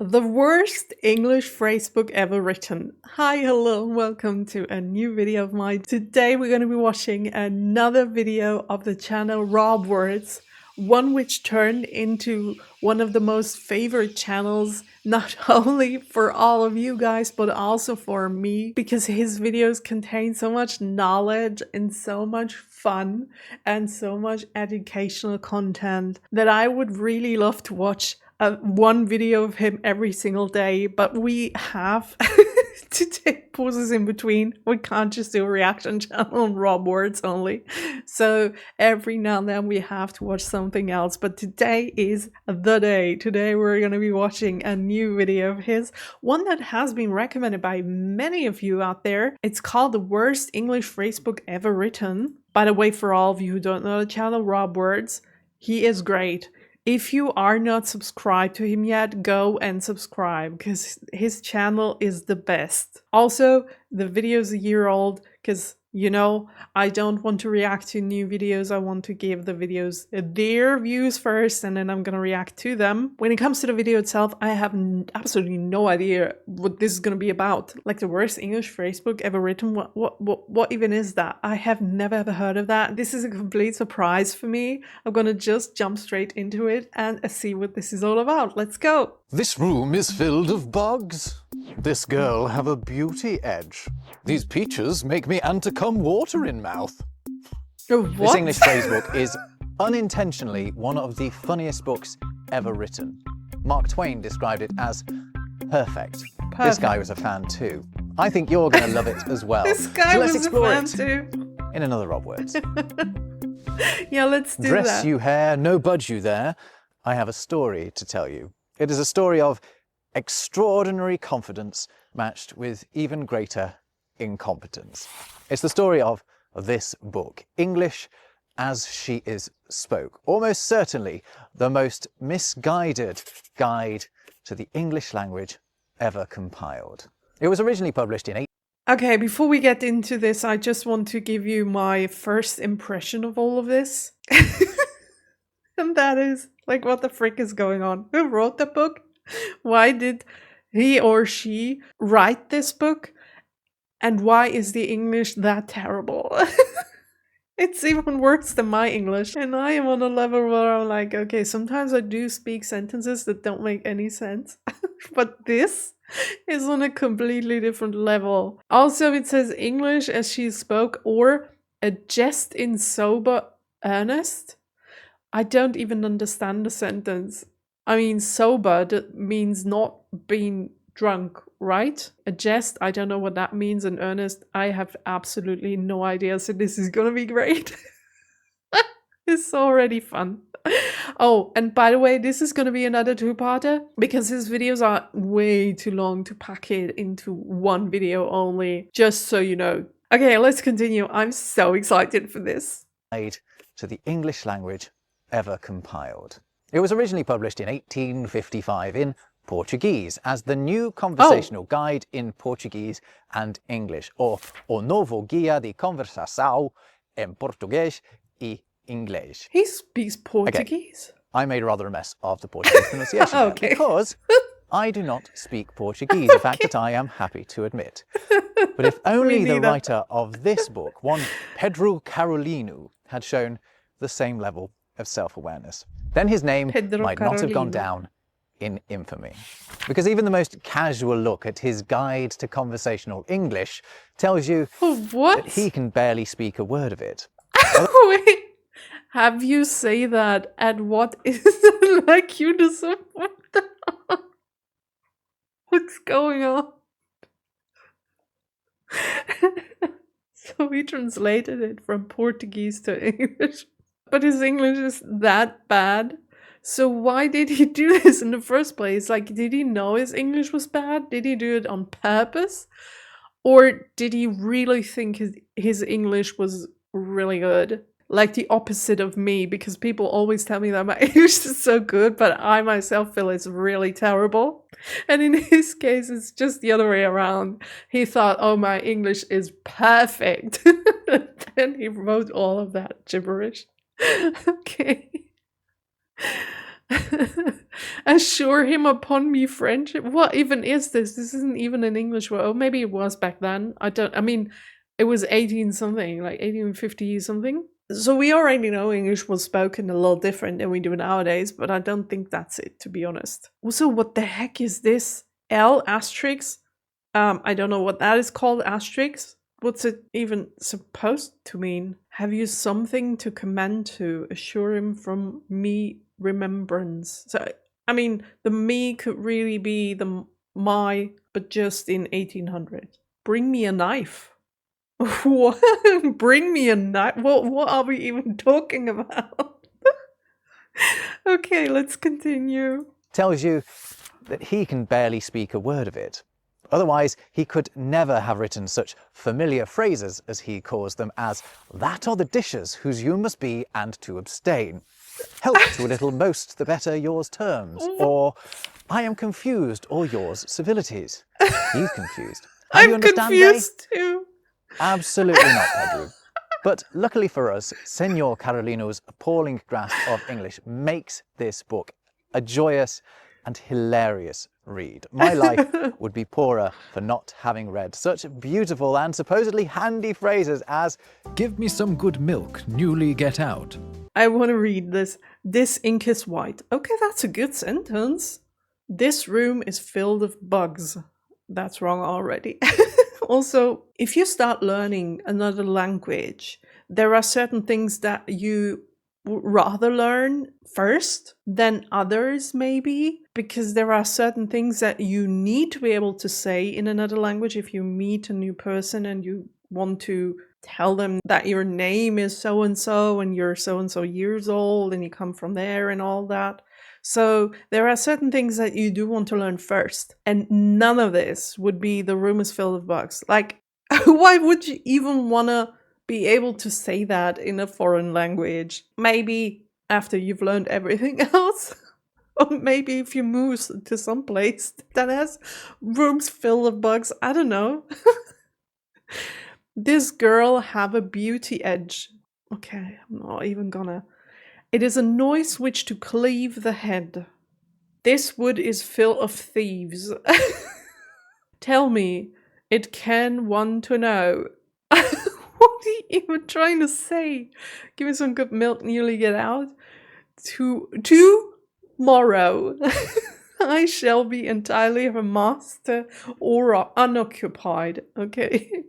The worst English phrasebook ever written. Hi, hello, and welcome to a new video of mine. Today we're going to be watching another video of the channel RobWords, one which turned into one of the most favorite channels, not only for all of you guys, but also for me, because his videos contain so much knowledge and so much fun and so much educational content that I would really love to watch one video of him every single day, but we have to take pauses in between. We can't just do a reaction channel on RobWords only. So every now and then we have to watch something else. But today is the day. Today we're going to be watching a new video of his, one that has been recommended by many of you out there. It's called The Worst English Phrasebook Ever Written. By the way, for all of you who don't know the channel RobWords, he is great. If you are not subscribed to him yet, go and subscribe because his channel is the best. Also, the video is a year old because, you know, I don't want to react to new videos. I want to give the videos their views first and then I'm going to react to them. When it comes to the video itself, I have absolutely no idea what this is going to be about. Like the worst English phrasebook ever written. What even is that? I have never ever heard of that. This is a complete surprise for me. I'm going to just jump straight into it and see what this is all about. Let's go. This room is filled of bugs. This girl have a beauty edge. These peaches make me ant to come water in mouth. What? This English phrasebook is unintentionally one of the funniest books ever written. Mark Twain described it as perfect. This guy was a fan too. I think you're going to love it as well. This guy so let's was explore a fan it too. in another RobWords. Yeah, let's do Dress that. you hair, no budge you there. I have a story to tell you. It is a story of extraordinary confidence matched with even greater incompetence. It's the story of this book, English as She Is Spoke. Almost certainly the most misguided guide to the English language ever compiled. It was originally published in Okay, before we get into this, I just want to give you my first impression of all of this. And that is, like, what the frick is going on? Who wrote the book? Why did he or she write this book? And why is the English that terrible? It's even worse than my English. And I am on a level where I'm like, okay, sometimes I do speak sentences that don't make any sense. But this is on a completely different level. Also, it says English as she spoke or a jest in sober earnest. I don't even understand the sentence. I mean, sober means not being drunk, right? A jest, I don't know what that means. And earnest, I have absolutely no idea. So this is gonna be great. It's already fun. Oh, and by the way, this is gonna be another two-parter because his videos are way too long to pack it into one video only, just so you know. Okay, let's continue. I'm so excited for this. Guide to the English language ever compiled. It was originally published in 1855 in Portuguese as the New Conversational Guide in Portuguese and English, or O Novo Guia de Conversação em Português e Inglês. He speaks Portuguese? Okay. I made rather a mess of the Portuguese pronunciation Okay. because I do not speak Portuguese, a fact that I am happy to admit. But if only the writer of this book, one Pedro Carolino, had shown the same level of self-awareness, then his name might not have gone down in infamy. Because even the most casual look at his guide to conversational English tells you that he can barely speak a word of it. Wait, have you say that and what is it like you to support that? What's going on? So he translated it from Portuguese to English. But his English is that bad. So why did he do this in the first place? Like, did he know his English was bad? Did he do it on purpose? Or did he really think his English was really good? Like the opposite of me, because people always tell me that my English is so good, but I myself feel it's really terrible. And in his case, it's just the other way around. He thought, oh, my English is perfect. Then he wrote all of that gibberish. Okay. Assure him upon me friendship. What even is this? This isn't even an English word. Or maybe it was back then. I mean, it was 18 something, like 1850 something. So we already know English was spoken a little different than we do nowadays, but I don't think that's it, to be honest. Also, what the heck is this? L asterisk? I don't know what that is called, asterisk. What's it even supposed to mean? Have you something to commend to? Assure him from me remembrance. So, I mean, the me could really be the my, but just in 1800. Bring me a knife. What? Bring me a knife? What are we even talking about? Okay, let's continue. Tells you that he can barely speak a word of it. Otherwise, he could never have written such familiar phrases, as he calls them, as "that are the dishes whose you must be and to abstain," "help to a little most the better yours terms," or "I am confused or yours civilities." He's confused. How do you I'm understand confused too. Absolutely not, Pedro. But luckily for us, Senor Carolino's appalling grasp of English makes this book a joyous and hilarious read. My life would be poorer for not having read such beautiful and supposedly handy phrases as "give me some good milk, newly get out." I want to read this. This ink is white. Okay, that's a good sentence. This room is filled with bugs. That's wrong already. Also, if you start learning another language, there are certain things that you would rather learn first than others, maybe, because there are certain things that you need to be able to say in another language. If you meet a new person and you want to tell them that your name is so and so years old and you come from there and all that. So there are certain things that you do want to learn first, and none of this would be "the room is filled with bugs." Like, why would you even want to be able to say that in a foreign language? Maybe after you've learned everything else. Or maybe if you move to some place that has rooms filled with bugs. I don't know. This girl have a beauty edge. Okay, I'm not even gonna. It is a noise which to cleave the head. This wood is full of thieves. Tell me, it can one to know. What are you even trying to say? Give me some good milk, newly get out. Tomorrow, I shall be entirely her master or unoccupied. Okay.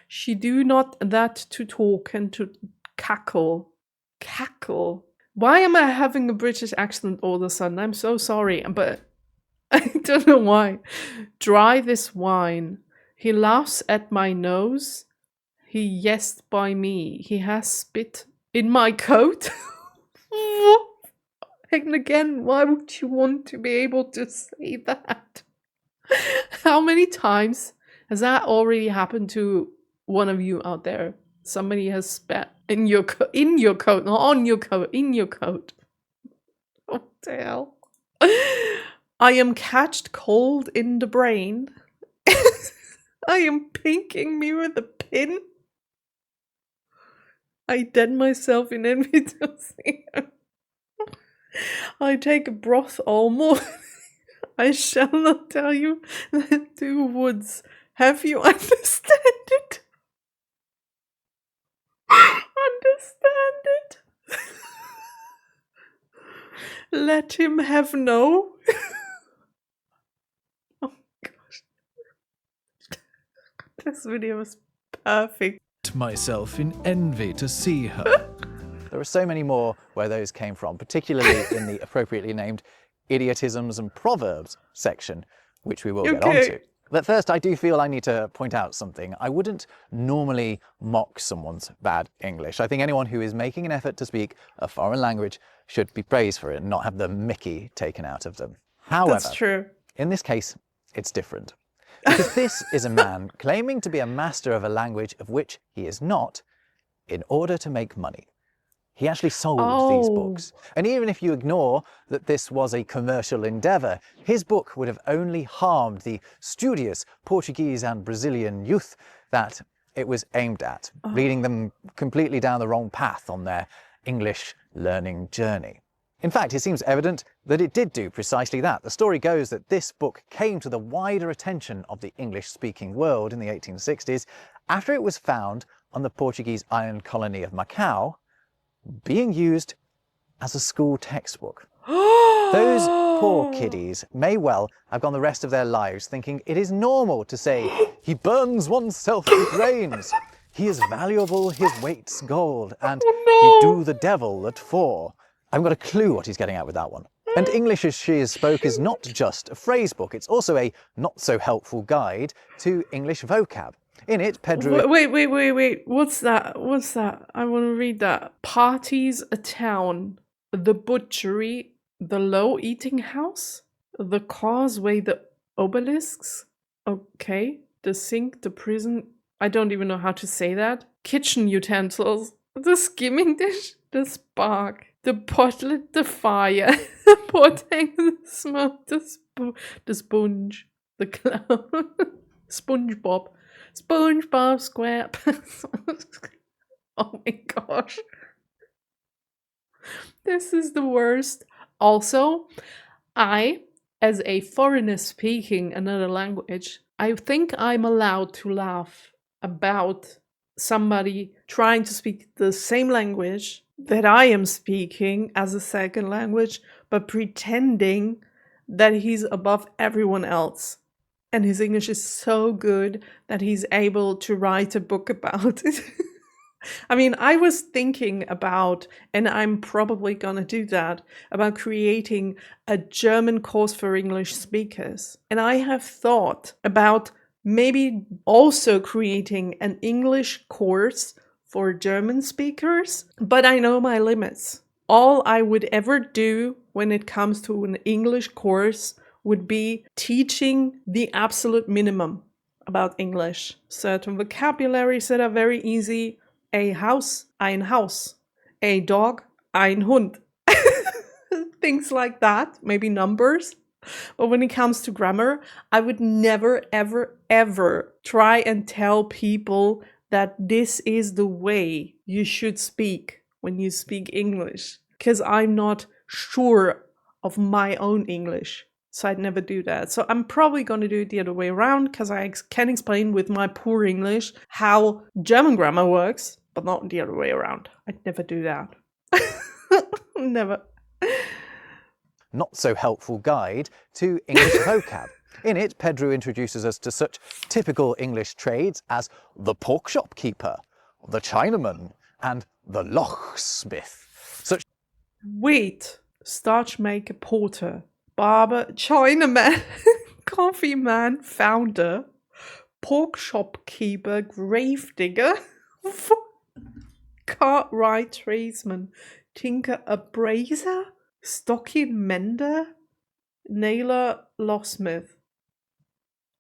She do not that to talk and to cackle. Cackle? Why am I having a British accent all of a sudden? I'm so sorry, but I don't know why. Dry this wine. He laughs at my nose. He yesed by me. He has spit in my coat. And again, why would you want to be able to say that? How many times has that already happened to one of you out there? Somebody has spat in your coat, not on your coat, in your coat. What the hell? I am catched cold in the brain. I am pinking me with a pin. I dead myself in envy to see her. I take a broth all morning. I shall not tell you the 2 woods. Have you understand it? Understand it? Let him have no. Oh gosh. This video is perfect. Myself in envy to see her. There are so many more where those came from, particularly in the appropriately named Idiotisms and Proverbs section, which we will get onto. But first, I do feel I need to point out something. I wouldn't normally mock someone's bad English. I think anyone who is making an effort to speak a foreign language should be praised for it and not have the mickey taken out of them. However, that's true. In this case, it's different. Because this is a man claiming to be a master of a language of which he is not, in order to make money. He actually sold these books. And even if you ignore that this was a commercial endeavour, his book would have only harmed the studious Portuguese and Brazilian youth that it was aimed at, leading them completely down the wrong path on their English learning journey. In fact, it seems evident that it did do precisely that. The story goes that this book came to the wider attention of the English-speaking world in the 1860s after it was found on the Portuguese island colony of Macau, being used as a school textbook. Those poor kiddies may well have gone the rest of their lives thinking it is normal to say, "He burns oneself with rains," "He is valuable, his weight's gold," and "He do the devil at 4." I haven't got a clue what he's getting at with that one. And English as She Is Spoke is not just a phrase book, it's also a not-so-helpful guide to English vocab. In it, Pedro... Wait. What's that? I want to read that. Parties, a town. The butchery, the low eating house. The causeway, the obelisks. Okay. The sink, the prison. I don't even know how to say that. Kitchen utensils. The skimming dish, the spark. The potlet, the fire. The potting, the smoke, the sponge. The clown. SpongeBob. SpongeBob SquarePants. Oh my gosh. This is the worst. Also, I, as a foreigner speaking another language, I think I'm allowed to laugh about somebody trying to speak the same language that I am speaking as a second language, but pretending that he's above everyone else. And his English is so good that he's able to write a book about it. I mean, I was thinking about, and I'm probably gonna do that, about creating a German course for English speakers. And I have thought about maybe also creating an English course for German speakers, but I know my limits. All I would ever do when it comes to an English course would be teaching the absolute minimum about English. Certain vocabularies that are very easy. A house, ein Haus. A dog, ein Hund. Things like that, maybe numbers. But when it comes to grammar, I would never, ever, ever try and tell people that this is the way you should speak when you speak English. Because I'm not sure of my own English. So I'd never do that. So I'm probably going to do it the other way around because I can explain with my poor English how German grammar works, but not the other way around. I'd never do that. Never. Not so helpful guide to English vocab. In it, Pedro introduces us to such typical English trades as the pork shop keeper, the Chinaman, and the locksmith. Such Wait, starch maker, porter, barber, Chinaman, coffee man, founder, pork shop keeper, grave digger, cartwright, tradesman, tinker, appraiser, stocking mender, nailer, locksmith.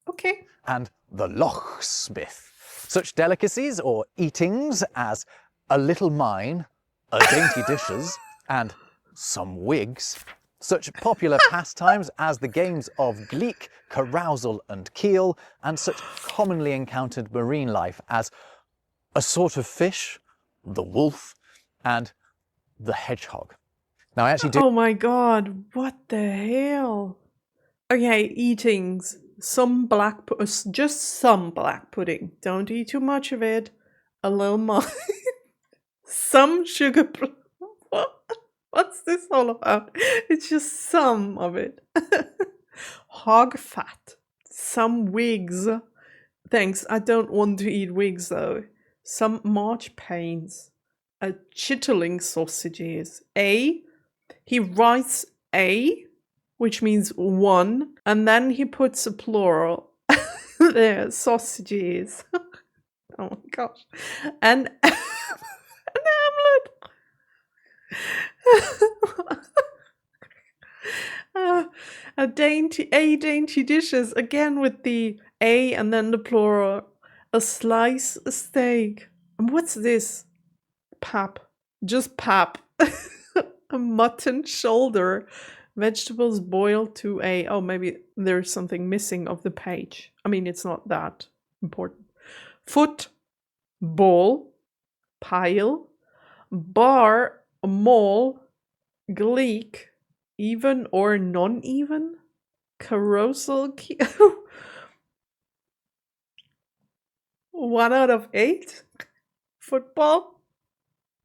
Okay. And the locksmith. Such delicacies or eatings as a little mine, a dainty dishes, and some wigs. Such popular pastimes as the games of gleek, carousal and keel, and such commonly encountered marine life as a sort of fish, the wolf, and the hedgehog. Now I actually do... Oh my god, what the hell? Okay, eatings. Just some black pudding. Don't eat too much of it. A little more. Some sugar. What's this all about? It's just some of it. Hog fat. Some wigs. Thanks, I don't want to eat wigs though. Some marchpanes. A chitterling sausages. He writes A, which means one, and then he puts a plural. There, sausages. Oh my gosh. And an omelette. A dainty dishes, again with the A and then the plural. A slice, a steak. And what's this? Pap. Just pap. A mutton shoulder. Vegetables boiled to a... Oh, maybe there's something missing of the page. I mean, it's not that important. Foot, ball, pile, bar, mall, Gleek, even or non-even. Carousel, 1 out of 8. Football,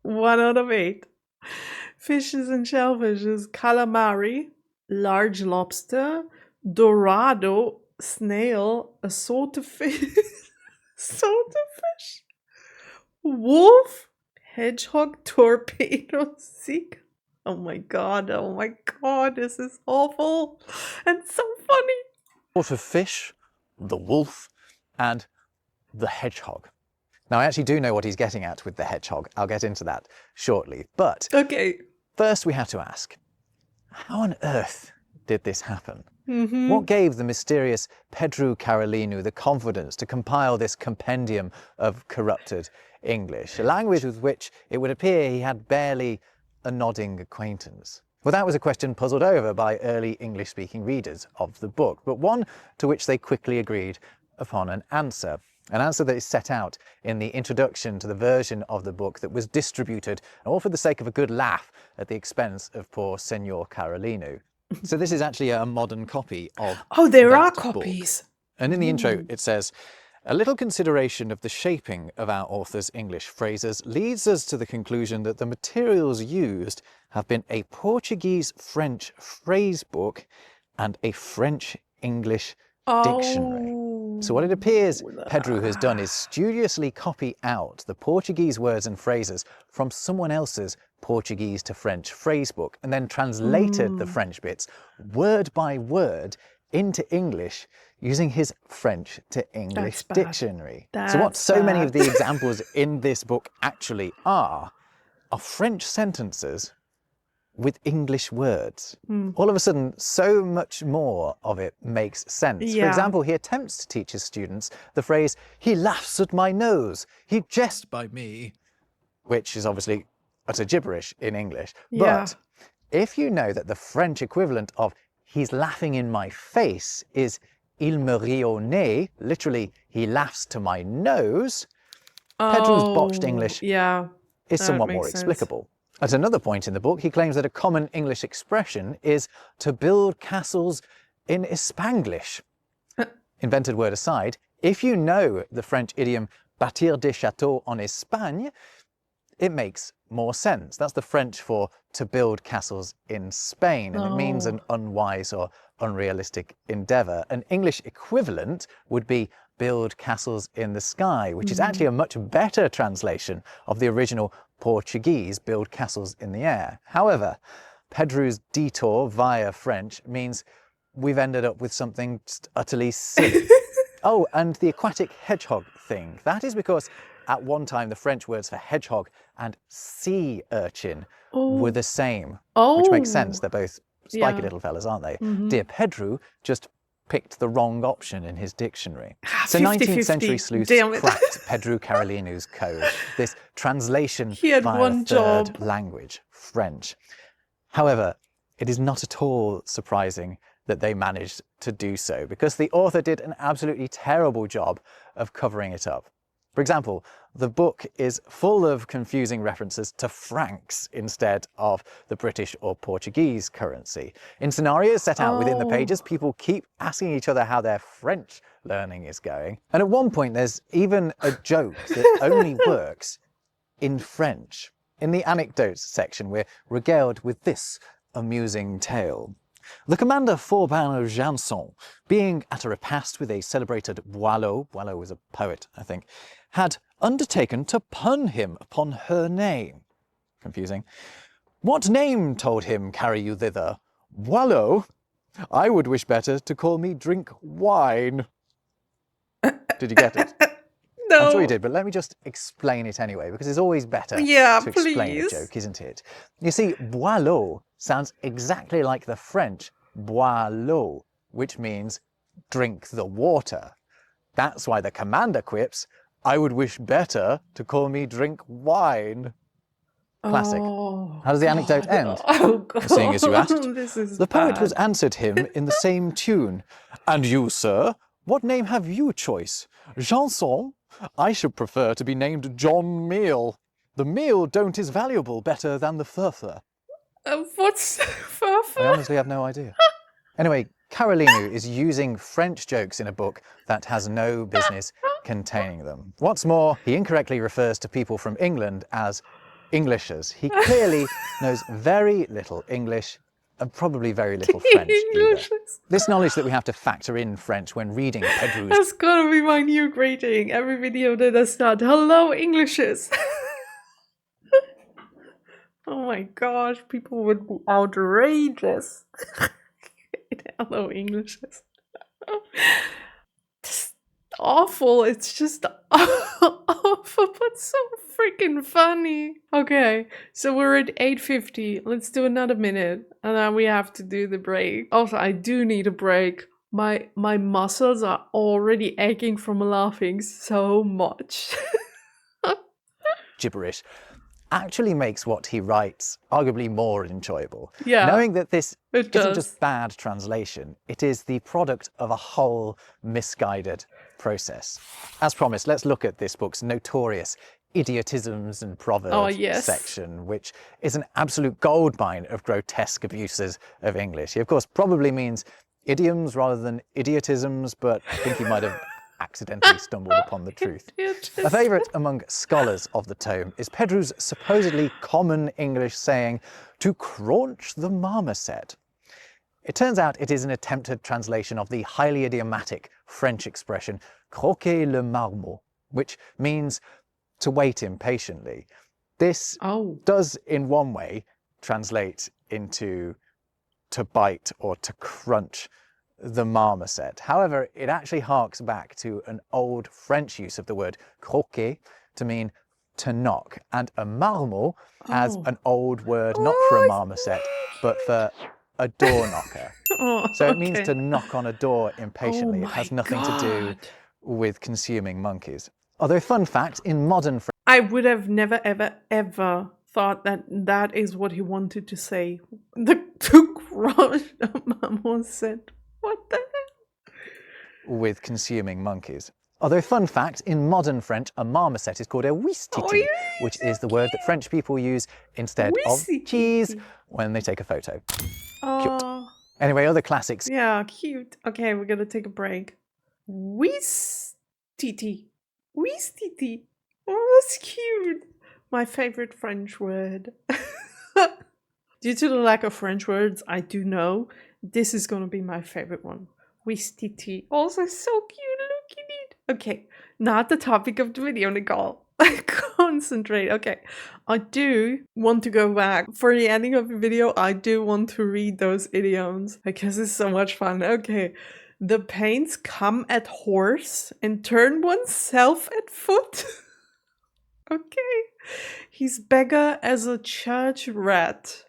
1 out of 8. Fishes and shellfishes, calamari, large lobster, dorado, snail, assorted fish, assorted fish, wolf, hedgehog, torpedo, seagull. Oh my god, this is awful and so funny. Sort of fish, the wolf, and the hedgehog. Now, I actually do know what he's getting at with the hedgehog. I'll get into that shortly. But okay, first we have to ask, how on earth did this happen? What gave the mysterious Pedro Carolinu the confidence to compile this compendium of corrupted English, a language with which it would appear he had barely a nodding acquaintance? Well, that was a question puzzled over by early English-speaking readers of the book, but one to which they quickly agreed upon an answer that is set out in the introduction to the version of the book that was distributed, all for the sake of a good laugh, at the expense of poor Senor Carolino. So this is actually a modern copy of there are that copies. book. And in the intro it says, "A little consideration of the shaping of our author's English phrases leads us to the conclusion that the materials used have been a Portuguese-French phrase book and a French-English dictionary." So what it appears Pedro has done is studiously copy out the Portuguese words and phrases from someone else's Portuguese to French phrasebook and then translated the French bits word by word into English using his French to English dictionary. So what so many of the examples in this book actually are French sentences with English words. All of a sudden, so much more of it makes sense. For example, he attempts to teach his students the phrase, "He laughs at my nose, he jests by me," which is obviously utter gibberish in English. But if you know that the French equivalent of "he's laughing in my face" is "il me rit au nez," literally, "he laughs to my nose," Pedro's botched English is somewhat more explicable. At another point in the book, he claims that a common English expression is to build castles in Spanglish. Invented word aside, if you know the French idiom bâtir des châteaux en Espagne, it makes more sense. That's the French for to build castles in Spain, and it means an unwise or unrealistic endeavour. An English equivalent would be build castles in the sky, which is actually a much better translation of the original Portuguese build castles in the air. However, Pedro's detour via French means we've ended up with something just utterly silly. Oh, and the aquatic hedgehog thing. That is because at one time the French words for hedgehog and sea urchin were the same, which makes sense. They're both spiky little fellas, aren't they? Dear Pedro just picked the wrong option in his dictionary. So 19th century sleuths cracked Pedro Carolinu's code, this translation via a third language, French. However, it is not at all surprising that they managed to do so, because the author did an absolutely terrible job of covering it up. For example, the book is full of confusing references to francs instead of the British or Portuguese currency. In scenarios set out within the pages, people keep asking each other how their French learning is going. And at one point, there's even a joke that only works in French. In the anecdotes section, we're regaled with this amusing tale. The commander Forbin Janson, being at a repast with a celebrated Boileau was a poet, I think, had undertaken to pun him upon her name. Confusing. What name, told him, carry you thither? Boileau? I would wish better to call me drink wine. Did you get it? No. I'm sure you did, but let me just explain it anyway, because it's always better to explain a joke, isn't it? You see, Boileau sounds exactly like the French bois l'eau, which means drink the water. That's why the commander quips, I would wish better to call me drink wine. Classic. How does the anecdote end? Seeing as you asked, the poet was answered him in the same tune. And you, sir, what name have you choice? Janson? I should prefer to be named John Meal. The meal don't is valuable better than the further. What's I further? honestly have no idea. Anyway, Carolinu is using French jokes in a book that has no business containing them. What's more, he incorrectly refers to people from England as Englishers. He clearly knows very little English and probably very little French either. Englishes. This knowledge that we have to factor in French when reading Pedro's... That's gonna be my new greeting. Every video that I start, hello Englishes. Oh my gosh, people would be outrageous. Hello Englishes. It's awful. It's just awful, but so freaking funny. Okay, so we're at 8:50. Let's do another minute, and then we have to do the break. Also, I do need a break. My muscles are already aching from laughing so much. gibberish actually makes what he writes arguably more enjoyable. Yeah, knowing that this it isn't does. just bad translation, it is the product of a whole misguided process. As promised, let's look at this book's notorious Idiotisms and Proverbs section, which is an absolute goldmine of grotesque abuses of English. He, of course, probably means idioms rather than idiotisms, but I think he might have accidentally stumbled upon the truth. A favourite among scholars of the tome is Pedro's supposedly common English saying, to craunch the marmoset. It turns out it is an attempted translation of the highly idiomatic French expression croquer le marmot, which means to wait impatiently. This does, in one way, translate into to bite or to crunch the marmoset. However, it actually harks back to an old French use of the word croquer to mean to knock, and a marmot as an old word not for a marmoset, but for a door knocker. So it means to knock on a door impatiently. It has nothing to do with consuming monkeys. Although, fun fact, in modern French, I would have never, ever, ever thought that that is what he wanted to say. The to crush the marmoset. What the hell? With consuming monkeys. Although, fun fact, in modern French, a marmoset is called a ouistiti, which is the word that French people use instead of cheese when they take a photo. Cute. Anyway, other classics. Yeah, cute. Okay, we're gonna take a break. Ouistiti. Ouistiti. Oh, that's cute. My favorite French word. Due to the lack of French words I do know, this is gonna be my favorite one. Ouistiti. Also so cute, look at it. Okay, not the topic of the video, Nicole. Concentrate. Okay, I do want to go back. For the ending of the video, I do want to read those idioms because it's so much fun. Okay, the pains come at horse and turn oneself at foot. Okay, he's beggar as a church rat.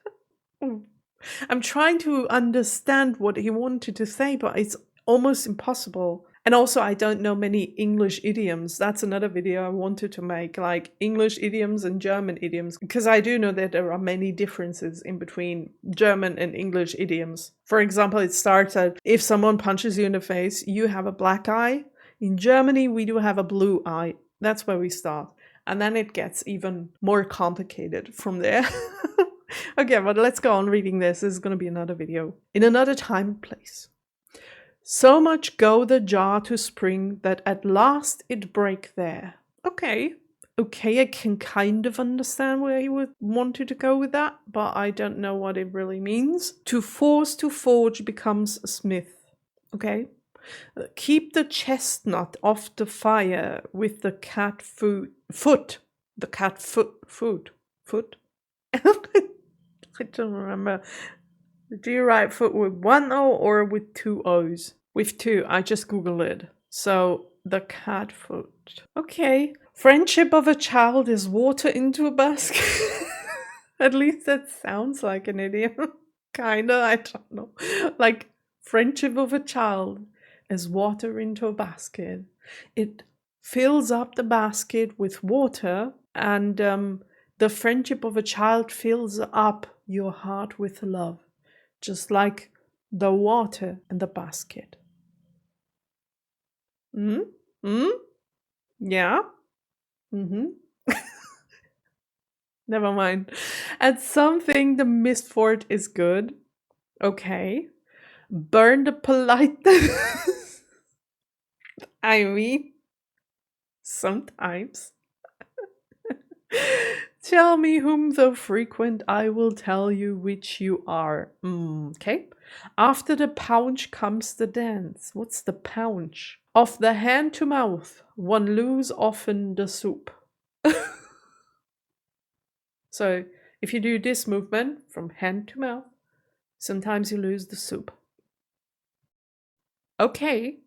I'm trying to understand what he wanted to say, but it's almost impossible. And also, I don't know many English idioms. That's another video I wanted to make, like English idioms and German idioms, because I do know that there are many differences in between German and English idioms. For example, it starts at, if someone punches you in the face, you have a black eye. In Germany, we do have a blue eye. That's where we start. And then it gets even more complicated from there. Okay, but let's go on reading this. This is going to be another video. In another time and place. So much go the jar to spring that at last it break there. Okay, I can kind of understand where he would wanted to go with that, but I don't know what it really means. To force to forge becomes a smith. Okay. Keep the chestnut off the fire with the cat foot. The cat foot. I don't remember. Do you write foot with one O or with two O's? With two. I just Googled it. So, the cat foot. Okay. Friendship of a child is water into a basket. At least that sounds like an idiom. Kinda, I don't know. Like, friendship of a child is water into a basket. It fills up the basket with water, and the friendship of a child fills up your heart with love, just like the water in the basket. Yeah? Never mind. At something the misfort is good. Okay. Burn the politeness. I mean, sometimes. Tell me whom though frequent, I will tell you which you are. Okay. After the pounce comes the dance. What's the pounce? Of the hand to mouth, one lose often the soup. So if you do this movement from hand to mouth, sometimes you lose the soup. Okay.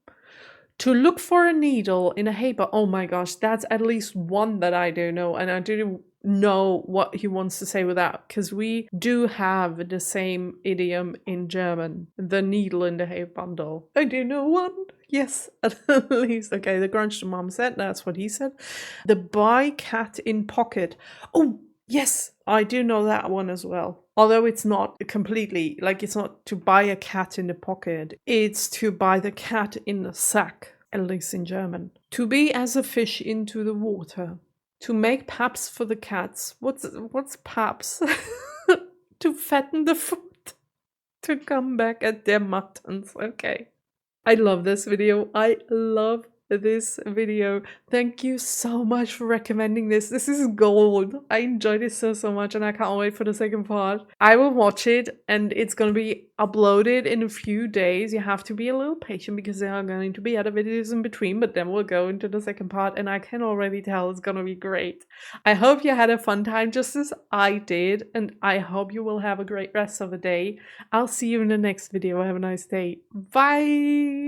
To look for a needle in a haystack. Oh my gosh, that's at least one that I do know, and I do know what he wants to say with that, because we do have the same idiom in German. The needle in the hay bundle. I do know one. Yes, at least. Okay, the grunge the mom said, that's what he said. The buy cat in pocket. Oh, yes, I do know that one as well. Although it's not completely, like it's not to buy a cat in the pocket, it's to buy the cat in the sack, at least in German. To be as a fish into the water. To make paps for the cats. What's paps? To fatten the foot. To come back at their muttons. Okay. I love this video. I love this video. Thank you so much for recommending this. This is gold. I enjoyed it so much, and I can't wait for the second part. I will watch it, and it's gonna be uploaded in a few days. You have to be a little patient because there are going to be other videos in between, but then we'll go into the second part, and I can already tell it's gonna be great. I hope you had a fun time just as I did, and I hope you will have a great rest of the day. I'll see you in the next video. Have a nice day. Bye!